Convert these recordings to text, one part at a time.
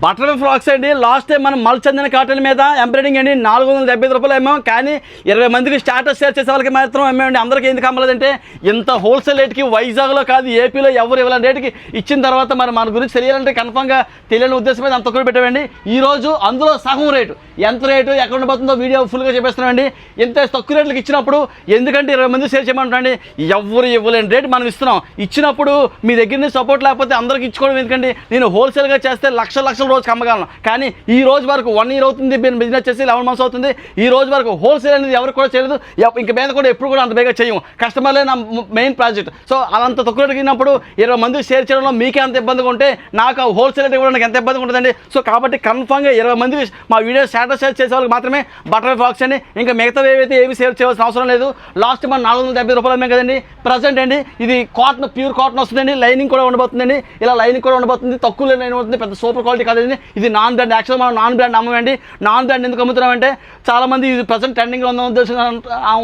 Butter frocks అండి. Last time మనం మల్చందన cotton మీద ఎంబ్రాయిడింగ్ అండి 475 రూపాయలు అమ్మాం. కానీ 20 మందికి స్టాటస్ షేర్ చేసే వాళ్ళకి మాత్రం అమ్మామండి. అందరికీ ఎందుకు అమ్మలేదంటే ఇంత హోల్సేల్ రేట్కి వైజాగ్లో కాదు ఏపీలో ఎవరు ఇవ్వాలని రేటుకి ఇచ్చిన తర్వాత మన గురించి తెలియాలంటే కన్ఫామ్గా తెలియని ఉద్దేశం మీద అంత తక్కువ పెట్టామండి. ఈరోజు అందులో సగం రేటు ఎంత రేటు ఎక్కడ ఉండబోతుందో వీడియో ఫుల్గా చెప్పేస్తున్నామండి. ఇంత తక్కువ రేట్లకి ఇచ్చినప్పుడు ఎందుకంటే 20 మంది షేర్ చేయమంటారండి. ఎవరు ఇవ్వలేని రేటు మనం ఇస్తున్నాం. ఇచ్చినప్పుడు మీ దగ్గర నుంచి సపోర్ట్ లేకపోతే అందరికి ఇచ్చుకోవడం ఎందుకండి. నేను హోల్సేల్గా చేస్తే లక్షల రోజుకి అమ్మగలను. కానీ ఈ రోజు వరకు 1 year అవుతుంది బిజినెస్ చేసి 11 months అవుతుంది. ఈ రోజు వరకు హోల్సేల్ అనేది ఎవరికి కూడా చేయలేదు. ఇంక మీద కూడా ఎప్పుడు కూడా అంత బేగా చేయము. కస్టమర్లే నా మెయిన్ ప్రాజెక్ట్. సో అదంత తక్కువ అడిగినప్పుడు 20 మంది షేర్ చేయడంలో మీకే అంత ఇబ్బందిగా ఉంటే నాకు హోల్సేల్ రేట్ ఇవ్వడానికి ఎంత ఇబ్బందిగా ఉంటుందండి. సో కాబట్టి కన్ఫామ్గా 20 మంది మా వీడియో స్టాటస్ షేర్ చేసే వాళ్ళకి మాత్రమే బటర్ ఫ్రాక్స్ అండి. ఇంకా మిగతా ఏవి షేర్ చేయాల్సిన అవసరం లేదు. లాస్ట్ మనం 470 రూపాయలు అమ్మే కదండి. ప్రజెంట్ అండి ఇది కాటన్, ప్యూర్ కాటన్ వస్తుందండి. లైనింగ్ కూడా ఉండబోతుందండి. ఇలా లైనింగ్ కూడా ఉండబోతుంది. తక్కువ లైన్ ఉంటుంది. పెద్ద సూపర్ క్వాలిటీ కాదండి. ఇది నాన్ బ్రాండ్. యాక్చువల్ మనం నాన్ బ్రాండ్ అమ్మమండి. నాన్ బ్రాండ్ ఎందుకు అమ్ముతున్నామంటే చాలామంది ఇది ప్రజెంట్ ట్రెండింగ్లో ఉన్న ఉద్దేశం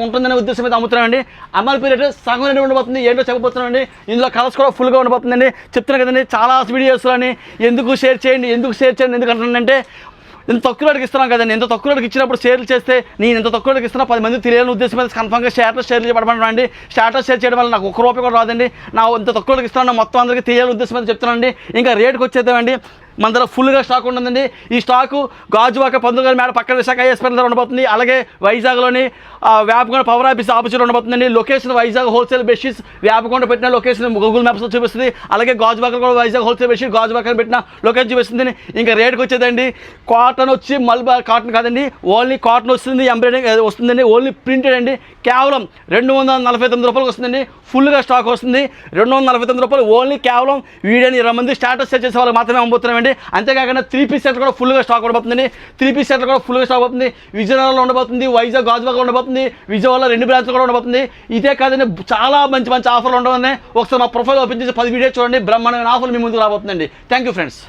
ఉంటుందనే ఉద్దేశం మీద అమ్ముతున్నామండి. అమలు పీరియడ్ సగం రేటు ఉండబోతుంది. ఏంటో చెప్పబోతున్నామండి. ఇందులో కలర్స్ కూడా ఫుల్గా ఉండబోతుందండి. చెప్తున్నాను కదండి చాలా వీడియోస్లోని ఎందుకు షేర్ చేయండి ఎందుకు అంటున్నానంటే ఇంత తక్కువ రేటుకి ఇస్తున్నాం కదండి. ఇంత తక్కువ రేటుకి ఇచ్చినప్పుడు షేర్లు చేస్తే నేను ఇంత తక్కువ రేటుకి ఇస్తున్నా 10 మంది తెలియని ఉద్దేశం మీద కన్ఫామ్గా స్టాటస్ షేర్ చేయబడమండి. స్టాటస్ షేర్ చేయడం వల్ల నాకు 1 రూపాయి కూడా రాదండి. నా ఇంత తక్కువ రేటుకి ఇస్తున్నాను మొత్తం అందరికీ తెలియాలని ఉద్దేశం మీద చెప్తున్నానండి. ఇంకా రేటుకి వచ్చేద్దామండి. మన దగ్గర ఫుల్గా స్టాక్ ఉంటుందండి. ఈ స్టాకు గాజువాక 19 మేడ పక్కన విశాఖ ఐఎస్పీ దగ్గర ఉండబోతుంది. అలాగే వైజాగ్లోని వేపకొండ పవర్ ఆఫీస్ ఆపోజిట్ ఉండబోతుందండి. Location Vizag wholesale bedsheets Vepakonda పెట్టిన లొకేషన్ గూగుల్ మ్యాప్స్లో చూపిస్తుంది. అలాగే గాజువాక కూడా వైజాగ్ హోల్సేల్ బెడ్షీట్ గాజువాక పెట్టిన లొకేషన్ చూపిస్తుంది. ఇంకా రేటుకి వచ్చేదండి కాటన్ వచ్చి మల్బా కాటన్ కాదండి. ఓన్లీ కాటన్ వస్తుంది. ఎంబ్రాయిడింగ్ వస్తుందండి. ఓన్లీ ప్రింటెడ్ అండి. కేవలం 249 రూపాయలకు వస్తుందండి. ఫుల్గా స్టాక్ వస్తుంది. 249 రూపాయలు ఓన్లీ కేవలం వీడియోని 20 మంది స్టాటస్ సెట్ చేసే వాళ్ళు మాత్రమే అమ్ముతున్నామండి. అంతేకాకుండా 3 piece సెట్ కూడా ఫుల్గా స్టాక్ ఉండబోతుందండి. 3 piece సెట్ కూడా ఫుల్గా స్టాక్ అవుతుంది. విజయనగరంలో ఉండబోతుంది. వైజాగ్ గాజువాకలో ఉండబోతుంది. విజయవాడలో 2 బ్రాంచ్లు కూడా ఉండబోతుంది. ఇదే కాదండి చాలా మంచి ఆఫర్లు ఉండబోతున్నాయి. ఒకసారి మా ప్రొఫైల్ ఓపెన్ చేసి 10 వీడియో చూడండి. బ్రహ్మాండమైన ఆఫర్లు మీ ముందుకు రాబోతుందండి. Thank you friends.